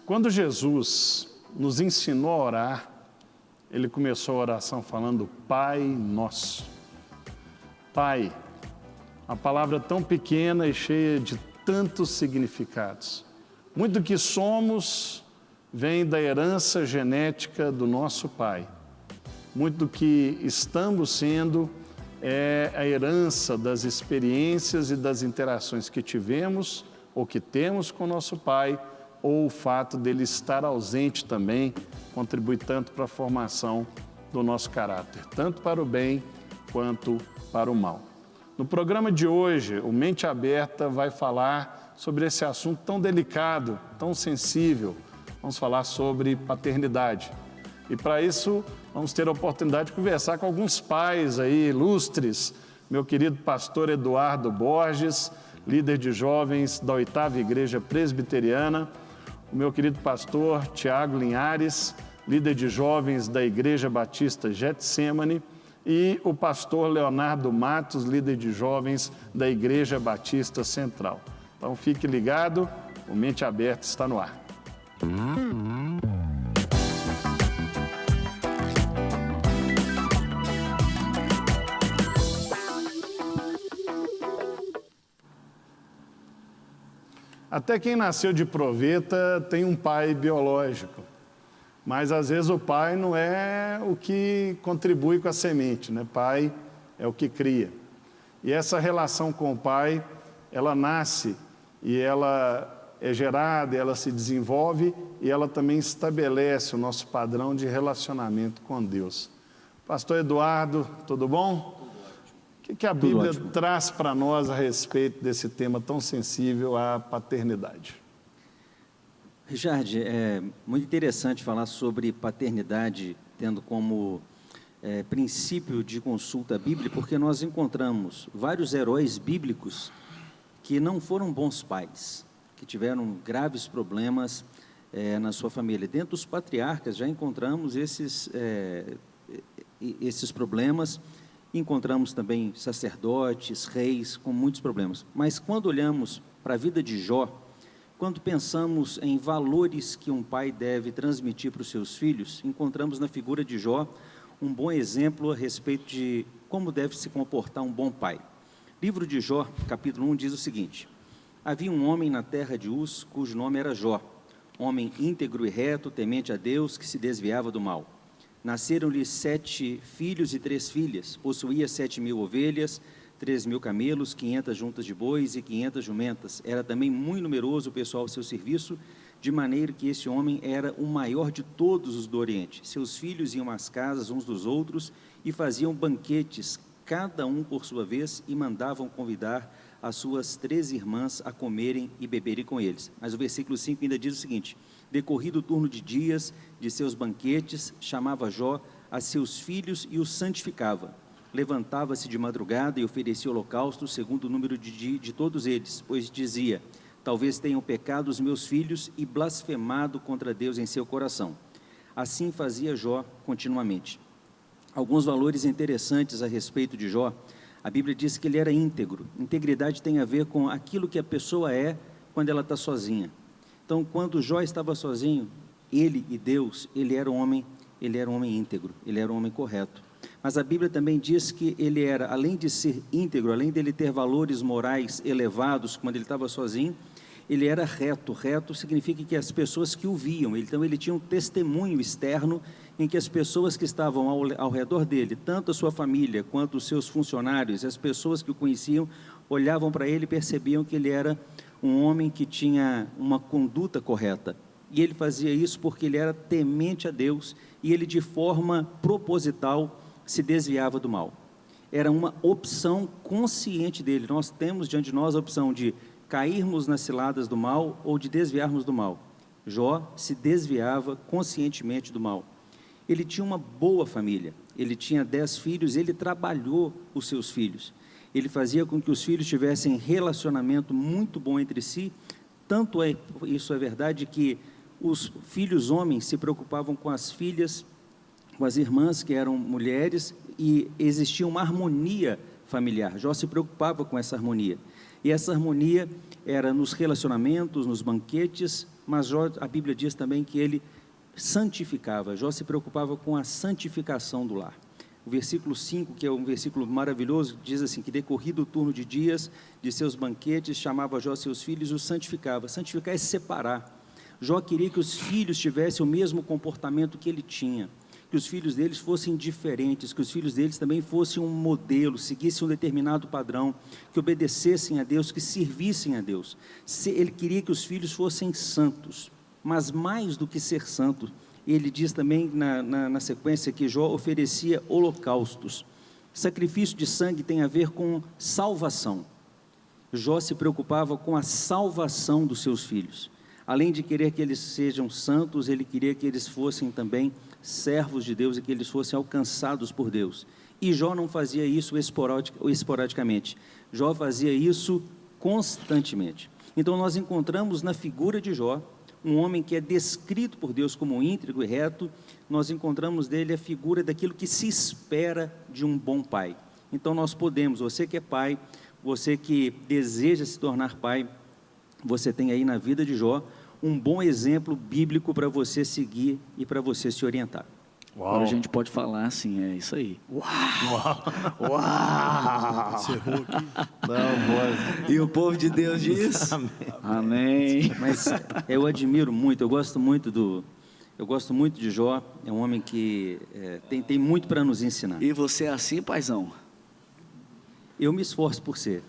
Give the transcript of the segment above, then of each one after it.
Quando Jesus nos ensinou a orar, ele começou a oração falando Pai Nosso. Pai, uma palavra tão pequena e cheia de tantos significados. Muito do que somos vem da herança genética do nosso Pai. Muito do que estamos sendo é a herança das experiências e das interações que tivemos ou que temos com o nosso Pai, ou o fato dele estar ausente também contribui tanto para a formação do nosso caráter, tanto para o bem quanto para o mal. No programa de hoje, o Mente Aberta vai falar sobre esse assunto tão delicado, tão sensível. Vamos falar sobre paternidade. E para isso, vamos ter a oportunidade de conversar com alguns pais aí ilustres. Meu querido pastor Eduardo Borges, líder de jovens da 8ª Igreja Presbiteriana. O meu querido pastor Tiago Linhares, líder de jovens da Igreja Batista Getsemane. E o pastor Leonardo Matos, líder de jovens da Igreja Batista Central. Então fique ligado, o Mente Aberta está no ar. Até quem nasceu de proveta tem um pai biológico, mas às vezes o pai não é o que contribui com a semente, né? Pai é o que cria. E essa relação com o pai, ela nasce e ela é gerada, ela se desenvolve e ela também estabelece o nosso padrão de relacionamento com Deus. Pastor Eduardo, tudo bom? O que a Bíblia traz para nós a respeito desse tema tão sensível, à paternidade? Richard, é muito interessante falar sobre paternidade, tendo como princípio de consulta bíblica, porque nós encontramos vários heróis bíblicos que não foram bons pais, que tiveram graves problemas na sua família. Dentro dos patriarcas já encontramos esses problemas. Encontramos também sacerdotes, reis com muitos problemas. Mas quando olhamos para a vida de Jó, quando pensamos em valores que um pai deve transmitir para os seus filhos, encontramos na figura de Jó um bom exemplo a respeito de como deve se comportar um bom pai. Livro de Jó, capítulo 1, diz o seguinte: havia um homem na terra de Uz, cujo nome era Jó, homem íntegro e reto, temente a Deus, que se desviava do mal. Nasceram-lhe 7 filhos e 3 filhas, possuía 7.000 ovelhas, 3.000 camelos, 500 juntas de bois e 500 jumentas. Era também muito numeroso o pessoal ao seu serviço, de maneira que esse homem era o maior de todos os do Oriente. Seus filhos iam às casas uns dos outros e faziam banquetes, cada um por sua vez, e mandavam convidar as suas 13 irmãs a comerem e beberem com eles. Mas o versículo 5 ainda diz o seguinte: decorrido o turno de dias de seus banquetes, chamava Jó a seus filhos e os santificava. Levantava-se de madrugada e oferecia holocausto segundo o número de todos eles, pois dizia: talvez tenham pecado os meus filhos e blasfemado contra Deus em seu coração. Assim fazia Jó continuamente. Alguns valores interessantes a respeito de Jó. A Bíblia diz que ele era íntegro. Integridade tem a ver com aquilo que a pessoa é quando ela está sozinha. Então, quando Jó estava sozinho, ele e Deus, ele era um homem íntegro, ele era um homem correto. Mas a Bíblia também diz que ele era, além de ser íntegro, além dele ter valores morais elevados, quando ele estava sozinho, ele era reto. Reto significa que as pessoas que o viam, então ele tinha um testemunho externo em que as pessoas que estavam ao redor dele, tanto a sua família quanto os seus funcionários, as pessoas que o conheciam, olhavam para ele e percebiam que ele era um homem que tinha uma conduta correta. E ele fazia isso porque ele era temente a Deus e ele, de forma proposital, se desviava do mal. Era uma opção consciente dele. Nós temos diante de nós a opção de cairmos nas ciladas do mal ou de desviarmos do mal. Jó se desviava conscientemente do mal. Ele tinha uma boa família, ele tinha 10 filhos, ele trabalhou os seus filhos. Ele fazia com que os filhos tivessem relacionamento muito bom entre si, tanto isso é verdade que os filhos homens se preocupavam com as filhas, com as irmãs que eram mulheres, e existia uma harmonia familiar. Jó se preocupava com essa harmonia, e essa harmonia era nos relacionamentos, nos banquetes, mas Jó, a Bíblia diz também que ele santificava. Jó se preocupava com a santificação do lar. O versículo 5, que é um versículo maravilhoso, diz assim, que decorrido o turno de dias de seus banquetes, chamava Jó seus filhos e os santificava. Santificar é separar. Jó queria que os filhos tivessem o mesmo comportamento que ele tinha, que os filhos deles fossem diferentes, que os filhos deles também fossem um modelo, seguissem um determinado padrão, que obedecessem a Deus, que servissem a Deus. Ele queria que os filhos fossem santos, mas mais do que ser santo, ele diz também na sequência que Jó oferecia holocaustos. Sacrifício de sangue tem a ver com salvação. Jó se preocupava com a salvação dos seus filhos. Além de querer que eles sejam santos, ele queria que eles fossem também servos de Deus e que eles fossem alcançados por Deus. E Jó não fazia isso esporadicamente. Jó fazia isso constantemente. Então nós encontramos na figura de Jó, um homem que é descrito por Deus como íntegro e reto, nós encontramos nele a figura daquilo que se espera de um bom pai. Então nós podemos, você que é pai, você que deseja se tornar pai, você tem aí na vida de Jó um bom exemplo bíblico para você seguir e para você se orientar. Uau. Agora a gente pode falar assim, é isso aí. Uau! Uau! Encerrou aqui. Não, voz. E o povo de Deus diz? Amém. Amém. Mas eu admiro muito, eu gosto muito de Jó, é um homem que tem muito para nos ensinar. E você é assim, paizão? Eu me esforço por ser.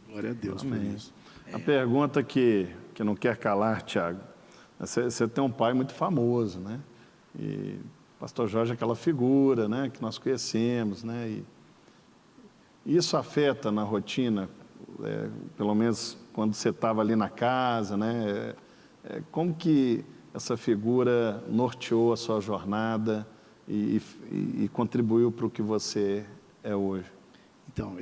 Glória a Deus por Amém. isso. A pergunta que não quer calar, Tiago, você tem um pai muito famoso, né? E pastor Jorge é aquela figura, né, que nós conhecemos, né? E isso afeta na rotina, pelo menos quando você estava ali na casa, né? Como que essa figura norteou a sua jornada e contribuiu para o que você é hoje? Então,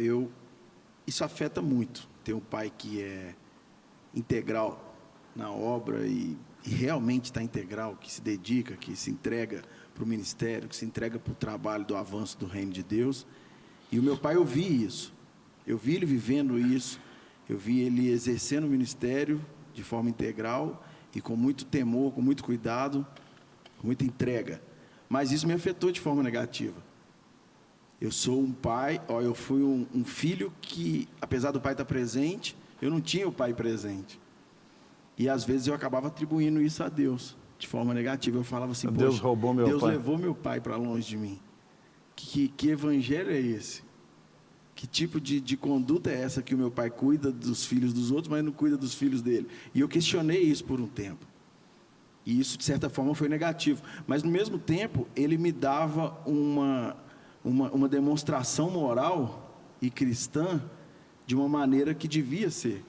isso afeta muito, ter um pai que é integral na obra e realmente está integral, que se dedica, que se entrega para o ministério, que se entrega para o trabalho do avanço do reino de Deus. E o meu pai, eu vi isso, eu vi ele vivendo isso, eu vi ele exercendo o ministério de forma integral e com muito temor, com muito cuidado, com muita entrega. Mas isso me afetou de forma negativa. Eu sou um pai, eu fui um filho que, apesar do pai estar presente, eu não tinha o pai presente. E às vezes eu acabava atribuindo isso a Deus, de forma negativa. Eu falava assim, Deus roubou meu Deus pai. levou meu pai para longe de mim. Que evangelho é esse? Que tipo de conduta é essa que o meu pai cuida dos filhos dos outros, mas não cuida dos filhos dele? E eu questionei isso por um tempo. E isso, de certa forma, foi negativo. Mas, no mesmo tempo, ele me dava uma demonstração moral e cristã de uma maneira que devia ser.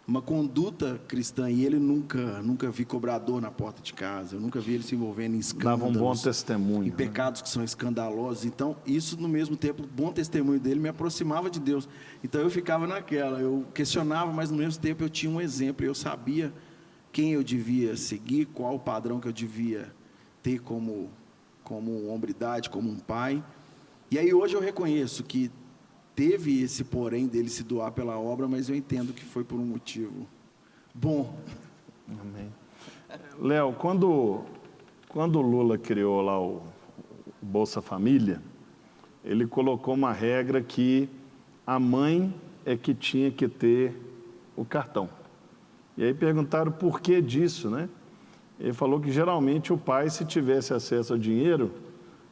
Uma conduta cristã. E ele nunca vi cobrador na porta de casa. Eu nunca vi ele se envolvendo em escândalos. Dava um bom testemunho. Em pecados que são escandalosos. Então, isso, no mesmo tempo, o bom testemunho dele me aproximava de Deus. Então, eu ficava naquela. Eu questionava, mas, no mesmo tempo, eu tinha um exemplo. Eu sabia quem eu devia seguir, qual o padrão que eu devia ter como hombridade, como um pai. E aí hoje eu reconheço que teve esse porém dele se doar pela obra, mas eu entendo que foi por um motivo bom. Amém. Léo, quando o Lula criou lá o Bolsa Família, ele colocou uma regra que a mãe é que tinha que ter o cartão. E aí perguntaram por que disso, né? Ele falou que geralmente o pai, se tivesse acesso ao dinheiro,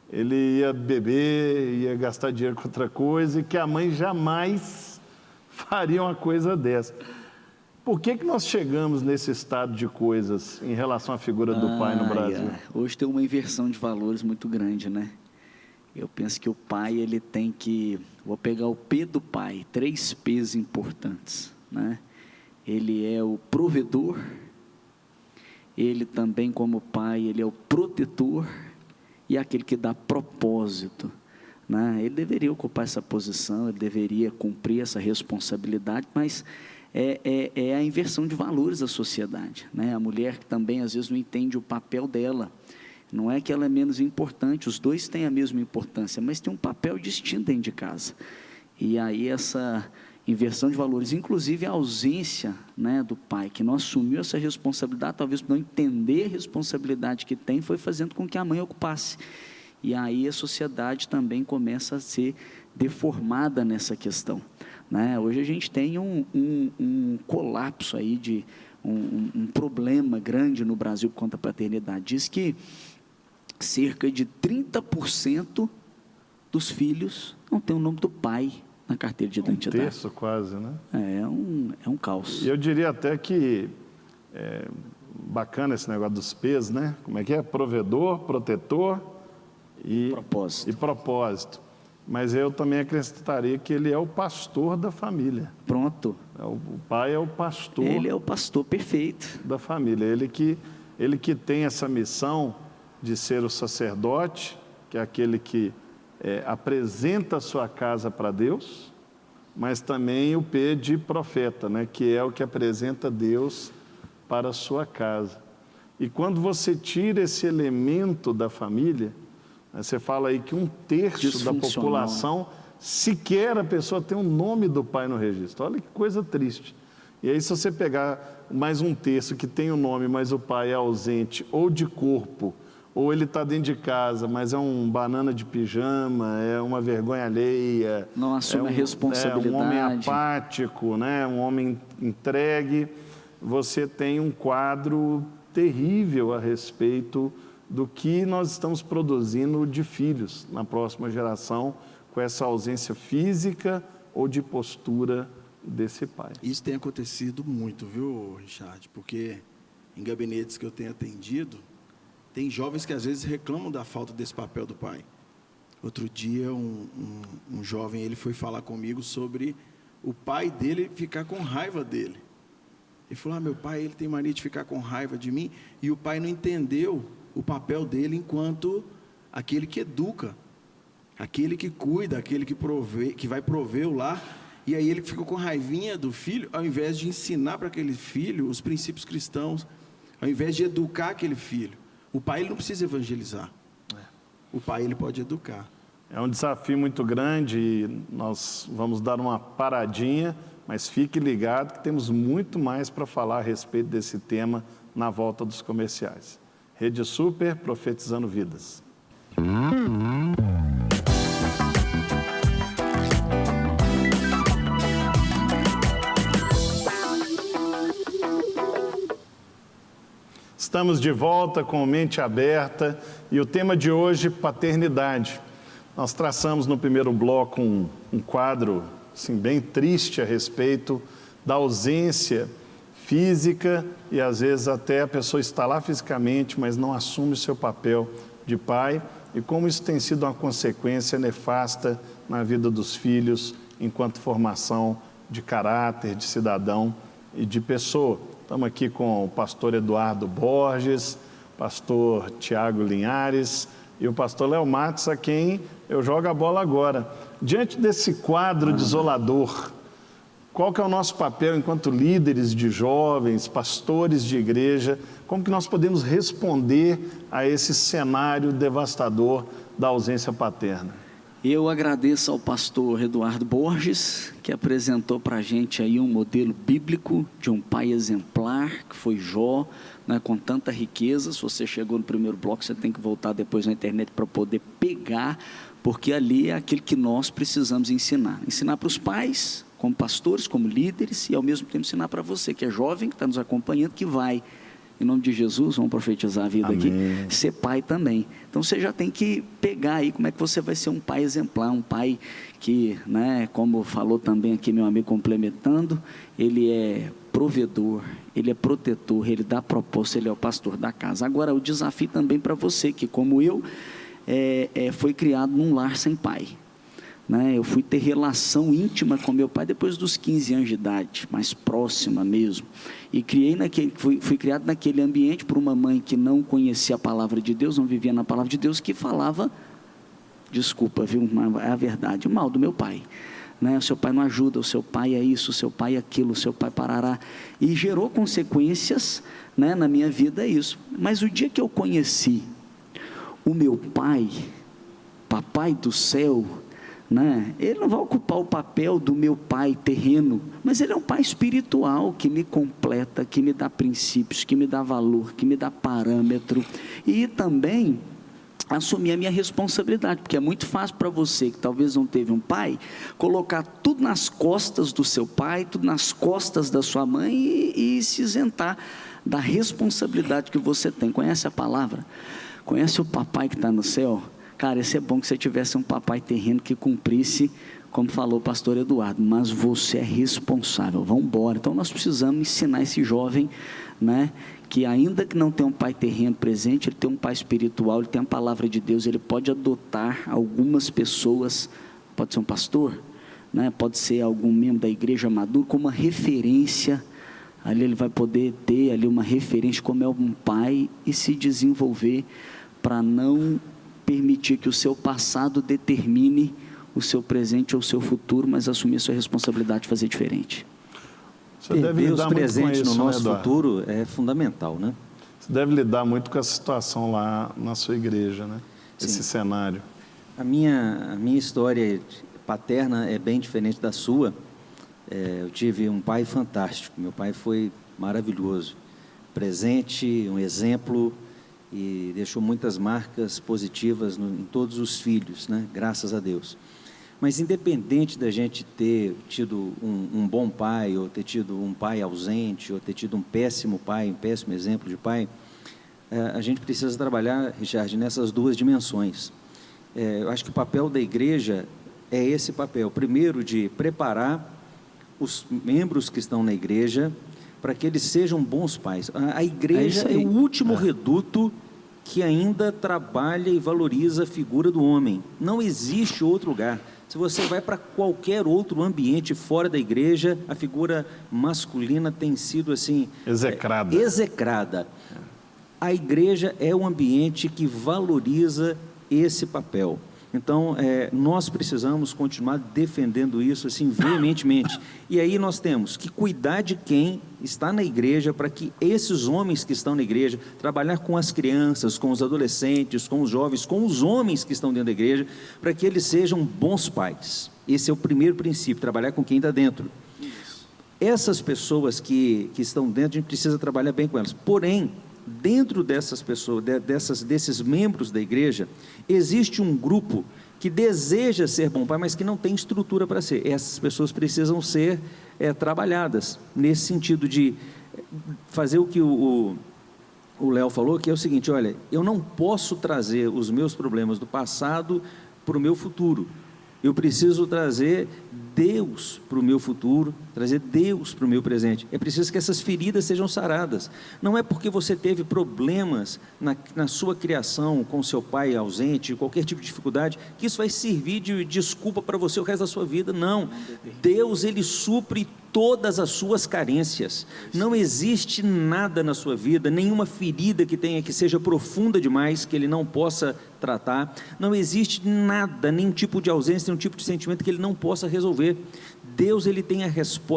ele ia beber, ia gastar dinheiro com outra coisa, e que a mãe jamais faria uma coisa dessa. Por que nós chegamos nesse estado de coisas em relação à figura do pai no Brasil? Hoje tem uma inversão de valores muito grande, né? Eu penso que o pai, ele tem que... Vou pegar o P do pai, 3 P's importantes, né? Ele é o provedor, ele também, como pai, ele é o protetor e aquele que dá propósito, né? Ele deveria ocupar essa posição, ele deveria cumprir essa responsabilidade, mas é a inversão de valores da sociedade, né? A mulher que também às vezes não entende o papel dela, não é que ela é menos importante, os dois têm a mesma importância, mas tem um papel distinto dentro de casa, e aí essa inversão de valores, inclusive a ausência, né, do pai, que não assumiu essa responsabilidade, talvez por não entender a responsabilidade que tem, foi fazendo com que a mãe ocupasse. E aí a sociedade também começa a ser deformada nessa questão, né? Hoje a gente tem um colapso aí, de um problema grande no Brasil contra a paternidade. Diz que cerca de 30% dos filhos não tem o nome do pai na carteira de identidade. Um terço quase, né? É um caos. E eu diria até que bacana esse negócio dos P's, né? Como é que é? Provedor, protetor e propósito. Mas eu também acrescentaria que ele é o pastor da família. Pronto. O pai é o pastor. Ele é o pastor perfeito da família. Ele que tem essa missão de ser o sacerdote, que é aquele que apresenta a sua casa para Deus, mas também o P de profeta, né? Que é o que apresenta Deus para a sua casa. E quando você tira esse elemento da família, você fala aí que 1/3 da população, sequer a pessoa tem o nome do pai no registro. Olha que coisa triste. E aí, se você pegar mais 1/3 que tem o nome, mas o pai é ausente, ou de corpo, ou ele está dentro de casa, mas é um banana de pijama, é uma vergonha alheia. Não assume a responsabilidade. É um homem apático, né? Um homem entregue. Você tem um quadro terrível a respeito do que nós estamos produzindo de filhos na próxima geração, com essa ausência física ou de postura desse pai. Isso tem acontecido muito, viu, Richard? Porque em gabinetes que eu tenho atendido, tem jovens que às vezes reclamam da falta desse papel do pai. Outro dia, um jovem, ele foi falar comigo sobre o pai dele ficar com raiva dele. Ele falou, meu pai, ele tem mania de ficar com raiva de mim, e o pai não entendeu o papel dele enquanto aquele que educa, aquele que cuida, aquele que vai prover o lar. E aí ele ficou com raivinha do filho, ao invés de ensinar para aquele filho os princípios cristãos, ao invés de educar aquele filho. O pai, ele não precisa evangelizar. O pai, ele pode educar. É um desafio muito grande e nós vamos dar uma paradinha, mas fique ligado que temos muito mais para falar a respeito desse tema na volta dos comerciais. Rede Super, profetizando vidas. Estamos de volta com Mente Aberta e o tema de hoje, paternidade. Nós traçamos no primeiro bloco um quadro assim, bem triste a respeito da ausência física e às vezes até a pessoa está lá fisicamente, mas não assume o seu papel de pai, e como isso tem sido uma consequência nefasta na vida dos filhos enquanto formação de caráter, de cidadão e de pessoa. Estamos aqui com o pastor Eduardo Borges, pastor Tiago Linhares e o pastor Léo Matos, a quem eu jogo a bola agora. Diante desse quadro desolador, qual que é o nosso papel enquanto líderes de jovens, pastores de igreja? Como que nós podemos responder a esse cenário devastador da ausência paterna? Eu agradeço ao pastor Eduardo Borges, que apresentou para a gente aí um modelo bíblico de um pai exemplar, que foi Jó, né, com tanta riqueza. Se você chegou no primeiro bloco, você tem que voltar depois na internet para poder pegar, porque ali é aquilo que nós precisamos ensinar. Ensinar para os pais, como pastores, como líderes, e ao mesmo tempo ensinar para você, que é jovem, que está nos acompanhando, que vai, em nome de Jesus, vamos profetizar a vida Amém. Aqui, ser pai também. Então você já tem que pegar aí como é que você vai ser um pai exemplar, um pai que, né, como falou também aqui meu amigo complementando, ele é provedor, ele é protetor, ele dá propósito, ele é o pastor da casa. Agora, o desafio também para você, que como eu, foi criado num lar sem pai. Eu fui ter relação íntima com meu pai depois dos 15 anos de idade, mais próxima mesmo, e fui criado naquele ambiente por uma mãe que não conhecia a palavra de Deus, não vivia na palavra de Deus, que falava, desculpa, viu, é a verdade, mal do meu pai, o seu pai não ajuda, o seu pai é isso, o seu pai é aquilo, o seu pai parará, e gerou consequências, na minha vida isso. Mas o dia que eu conheci o meu pai, papai do céu, né? Ele não vai ocupar o papel do meu pai terreno, mas ele é um pai espiritual que me completa, que me dá princípios, que me dá valor, que me dá parâmetro, e também assumir a minha responsabilidade, porque é muito fácil para você que talvez não teve um pai, colocar tudo nas costas do seu pai, tudo nas costas da sua mãe e se isentar da responsabilidade que você tem. Conhece a palavra? Conhece o papai que está no céu? Cara, isso é bom que você tivesse um papai terreno que cumprisse, como falou o pastor Eduardo, mas você é responsável, vamos embora. Então nós precisamos ensinar esse jovem, né, que ainda que não tenha um pai terreno presente, ele tem um pai espiritual, ele tem a palavra de Deus, ele pode adotar algumas pessoas, pode ser um pastor, né, pode ser algum membro da igreja maduro, como uma referência. Ali ele vai poder ter ali uma referência como é um pai e se desenvolver para não permitir que o seu passado determine o seu presente ou o seu futuro, mas assumir a sua responsabilidade de fazer diferente. Você deve Deus lidar muito presente com isso, no nosso né, Eduardo? futuro é fundamental, né? Você deve lidar muito com essa situação lá na sua igreja, né? Esse Sim. cenário. A minha história paterna é bem diferente da sua. Eu tive um pai fantástico, meu pai foi maravilhoso, presente, um exemplo, e deixou muitas marcas positivas em todos os filhos, né? Graças a Deus. Mas independente da gente ter tido um bom pai, ou ter tido um pai ausente, ou ter tido um péssimo pai, um péssimo exemplo de pai, a gente precisa trabalhar, Richard, nessas duas dimensões. Eu acho que o papel da igreja é esse papel, primeiro de preparar os membros que estão na igreja para que eles sejam bons pais. A igreja é o último reduto que ainda trabalha e valoriza a figura do homem. Não existe outro lugar. Se você vai para qualquer outro ambiente fora da igreja, a figura masculina tem sido assim... Execrada. Execrada. A igreja é um ambiente que valoriza esse papel. Então, nós precisamos continuar defendendo isso assim veementemente. E aí nós temos que cuidar de quem está na igreja, para que esses homens que estão na igreja, trabalhar com as crianças, com os adolescentes, com os jovens, com os homens que estão dentro da igreja, para que eles sejam bons pais. Esse é o primeiro princípio, trabalhar com quem está dentro. Essas pessoas que estão dentro, a gente precisa trabalhar bem com elas. Porém, dentro dessas pessoas, desses membros da igreja, existe um grupo que deseja ser bom pai, mas que não tem estrutura para ser. Essas pessoas precisam ser trabalhadas, nesse sentido de fazer o que o Léo falou, que é o seguinte: olha, eu não posso trazer os meus problemas do passado para o meu futuro, eu preciso trazer Deus para o meu futuro, trazer Deus para o meu presente. É preciso que essas feridas sejam saradas. Não é porque você teve problemas na sua criação, com seu pai ausente, qualquer tipo de dificuldade, que isso vai servir de desculpa para você o resto da sua vida. Não. Deus, Ele supre todas as suas carências. Não existe nada na sua vida, nenhuma ferida que seja profunda demais, que Ele não possa tratar. Não existe nada, nenhum tipo de ausência, nenhum tipo de sentimento que Ele não possa resolver. Deus, Ele tem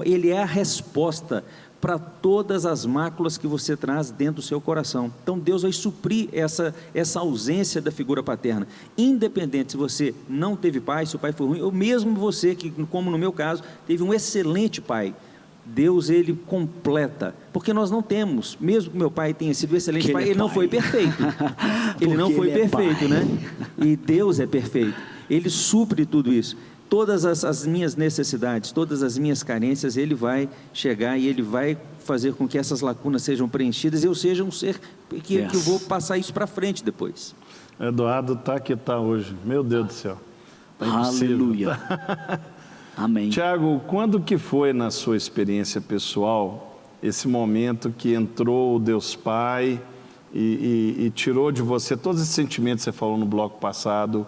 Ele é a resposta para todas as máculas que você traz dentro do seu coração. Então Deus vai suprir essa ausência da figura paterna, independente se você não teve pai, se o pai foi ruim, ou mesmo você que, como no meu caso, teve um excelente pai. Deus, Ele completa, porque nós não temos, mesmo que meu pai tenha sido excelente pai, ele não foi perfeito, ele não foi perfeito, né? E Deus é perfeito, Ele supre tudo isso. Todas as minhas necessidades, todas as minhas carências, Ele vai chegar e Ele vai fazer com que essas lacunas sejam preenchidas e eu seja um ser que eu vou passar isso para frente depois. Eduardo está que está hoje, meu Deus do céu. Tá impossível. Aleluia. Amém. Tiago, quando que foi na sua experiência pessoal esse momento que entrou o Deus Pai e tirou de você todos esses sentimentos que você falou no bloco passado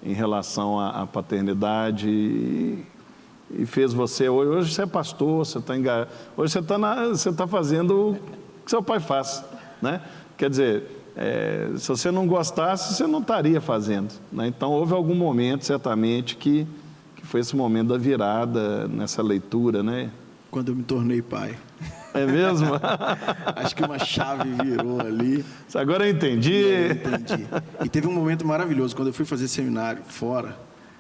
em relação à paternidade e fez você... Hoje você é pastor, você está enganado, hoje você está fazendo o que seu pai faz, né? Quer dizer, se você não gostasse, você não estaria fazendo, né? Então houve algum momento, certamente, que foi esse momento da virada nessa leitura, né? Quando eu me tornei pai. É mesmo? Acho que uma chave virou ali. Agora eu entendi. Eu entendi. E teve um momento maravilhoso, quando eu fui fazer seminário fora,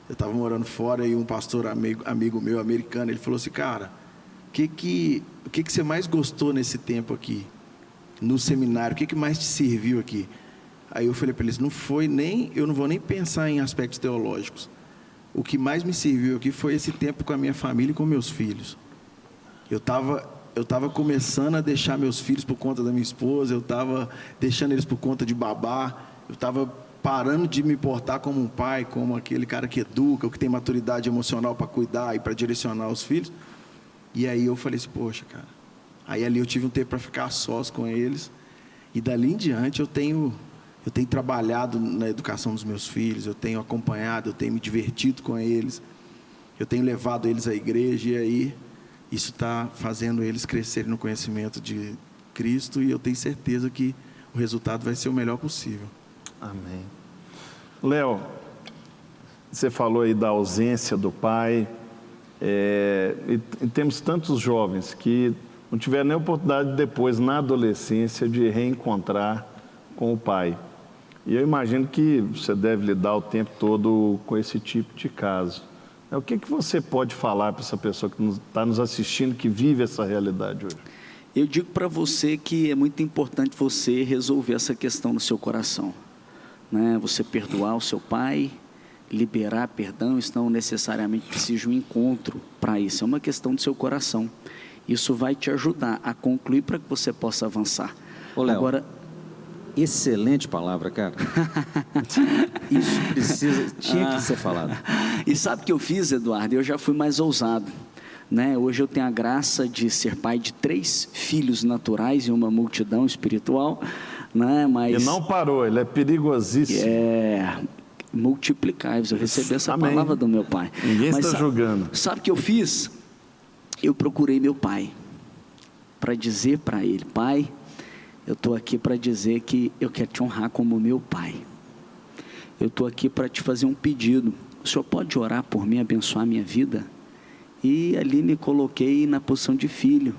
Eu estava morando fora e um pastor amigo meu, americano, ele falou assim, cara, o que você mais gostou nesse tempo aqui? No seminário, o que mais te serviu aqui? Aí eu falei para eles, eu não vou nem pensar em aspectos teológicos. O que mais me serviu aqui foi esse tempo com a minha família e com meus filhos. Eu estava começando a deixar meus filhos por conta da minha esposa, eu estava deixando eles por conta de babá, eu estava parando de me portar como um pai, como aquele cara que educa, que tem maturidade emocional para cuidar e para direcionar os filhos. E aí eu falei assim, poxa, cara. Aí ali eu tive um tempo para ficar sós com eles. E dali em diante eu tenho trabalhado na educação dos meus filhos, eu tenho acompanhado, eu tenho me divertido com eles, eu tenho levado eles à igreja, e aí isso está fazendo eles crescerem no conhecimento de Cristo, e eu tenho certeza que o resultado vai ser o melhor possível. Amém. Léo, você falou aí da ausência do pai, e temos tantos jovens que não tiveram nem oportunidade depois, na adolescência, de reencontrar com o pai. E eu imagino que você deve lidar o tempo todo com esse tipo de caso. O que você pode falar para essa pessoa que está nos assistindo, que vive essa realidade hoje? Eu digo para você que é muito importante você resolver essa questão no seu coração, né? Você perdoar o seu pai, liberar perdão, isso não necessariamente precisa de um encontro para isso, é uma questão do seu coração. Isso vai te ajudar a concluir para que você possa avançar. Ô, Léo, agora, excelente palavra, cara. Isso tinha que ser falado. E sabe o que eu fiz, Eduardo? Eu já fui mais ousado, né? Hoje eu tenho a graça de ser pai de 3 filhos naturais e uma multidão espiritual, né? Mas... E não parou, ele é perigosíssimo. Multiplicai-vos. Eu recebi essa Amém. palavra do meu pai. Ninguém está julgando. Sabe o que eu fiz? Eu procurei meu pai para dizer para ele, pai, eu estou aqui para dizer que eu quero te honrar como meu pai. Eu estou aqui para te fazer um pedido. O senhor pode orar por mim, abençoar a minha vida? E ali me coloquei na posição de filho,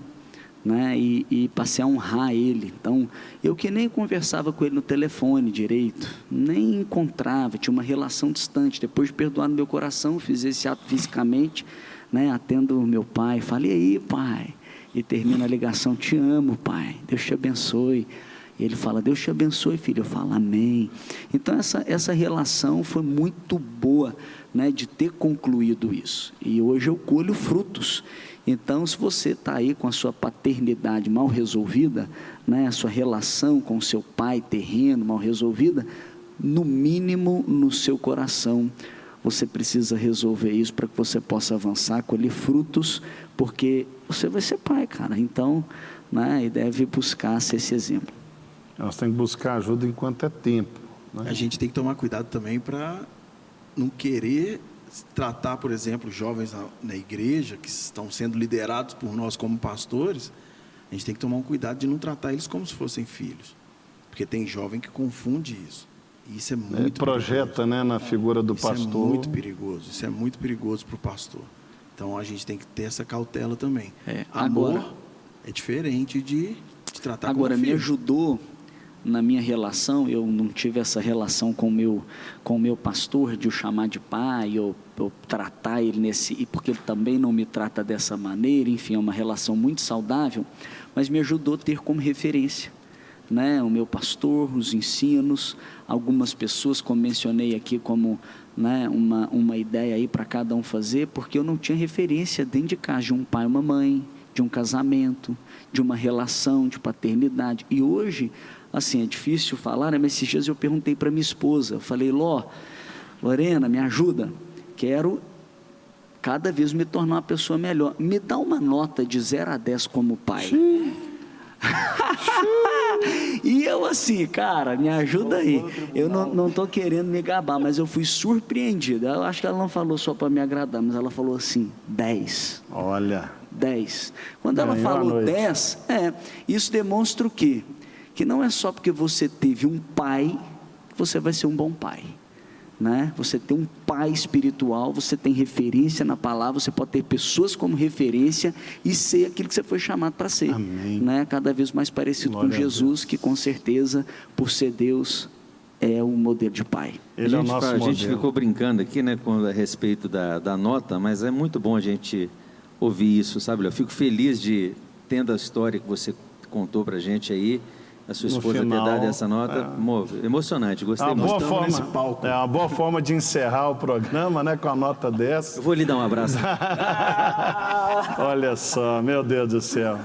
né? E passei a honrar ele. Então, eu que nem conversava com ele no telefone direito, nem encontrava, tinha uma relação distante. Depois de perdoar no meu coração, fiz esse ato fisicamente, né? Atendo o meu pai, falei, e aí, pai? E termina a ligação, te amo, pai, Deus te abençoe. E ele fala, Deus te abençoe, filho. Eu falo, amém. Então essa relação foi muito boa, né, de ter concluído isso. E hoje eu colho frutos. Então, se você está aí com a sua paternidade mal resolvida, né, a sua relação com o seu pai terreno mal resolvida, no mínimo no seu coração, você precisa resolver isso para que você possa avançar, colher frutos, porque você vai ser pai, cara. Então, né, e deve buscar ser esse exemplo. Nós temos que buscar ajuda enquanto é tempo, né? A gente tem que tomar cuidado também para não querer tratar, por exemplo, jovens na igreja que estão sendo liderados por nós como pastores. A gente tem que tomar um cuidado de não tratar eles como se fossem filhos, porque tem jovem que confunde isso. E isso é muito projeta, perigoso, né, na figura do pastor. Isso é muito perigoso. Isso é muito perigoso para o pastor. Então a gente tem que ter essa cautela também. Amor é diferente de tratar como filho. Agora, me ajudou na minha relação. Eu não tive essa relação com o meu pastor de o chamar de pai, ou tratar ele e porque ele também não me trata dessa maneira. Enfim, é uma relação muito saudável, mas me ajudou a ter como referência, né, o meu pastor, os ensinos, algumas pessoas, como mencionei aqui, como, né, uma ideia aí para cada um fazer, porque eu não tinha referência dentro de casa de um pai e uma mãe, de um casamento, de uma relação de paternidade. E hoje, assim, é difícil falar, né, mas esses dias eu perguntei para minha esposa, eu falei, Lorena, me ajuda, quero cada vez me tornar uma pessoa melhor, me dá uma nota de 0 a 10 como pai. E eu assim, cara, me ajuda aí. Eu não estou querendo me gabar, mas eu fui surpreendido. Eu acho que ela não falou só para me agradar, mas ela falou assim, 10. Olha. 10. Quando ela falou 10, isso demonstra o quê? Que não é só porque você teve um pai que você vai ser um bom pai, né? Você tem um pai espiritual, você tem referência na palavra, você pode ter pessoas como referência e ser aquilo que você foi chamado para ser. Amém. Né? Cada vez mais parecido Glória com Jesus, que com certeza, por ser Deus, é o modelo de pai. Ele é o nosso A gente modelo. ficou brincando aqui, né, a respeito da nota, mas é muito bom a gente ouvir isso, sabe? Eu fico feliz de, tendo a história que você contou pra gente aí, a sua No esposa final, ter dado essa nota, emocionante, É gostei uma muito. boa Estamos forma, nesse palco. é uma boa forma de encerrar o programa, né, com a nota dessa. Eu vou lhe dar um abraço. Olha só, meu Deus do céu.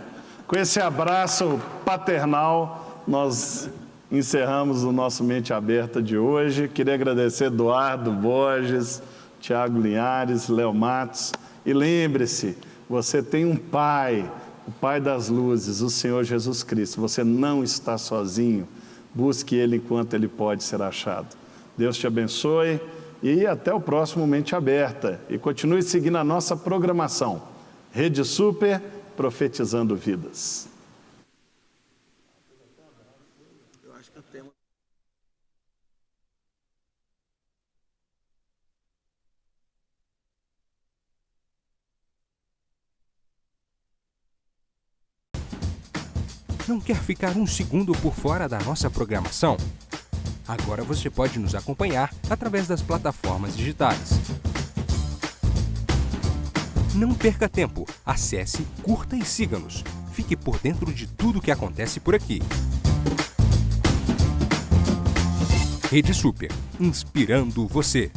Com esse abraço paternal, nós encerramos o nosso Mente Aberta de hoje. Queria agradecer Eduardo Borges, Tiago Linhares, Léo Matos. E lembre-se, você tem um Pai, o Pai das luzes, o Senhor Jesus Cristo. Você não está sozinho. Busque Ele enquanto Ele pode ser achado. Deus te abençoe e até o próximo Mente Aberta. E continue seguindo a nossa programação. Rede Super, profetizando vidas. Não quer ficar um segundo por fora da nossa programação? Agora você pode nos acompanhar através das plataformas digitais. Não perca tempo, acesse, curta e siga-nos. Fique por dentro de tudo o que acontece por aqui. Rede Super, inspirando você.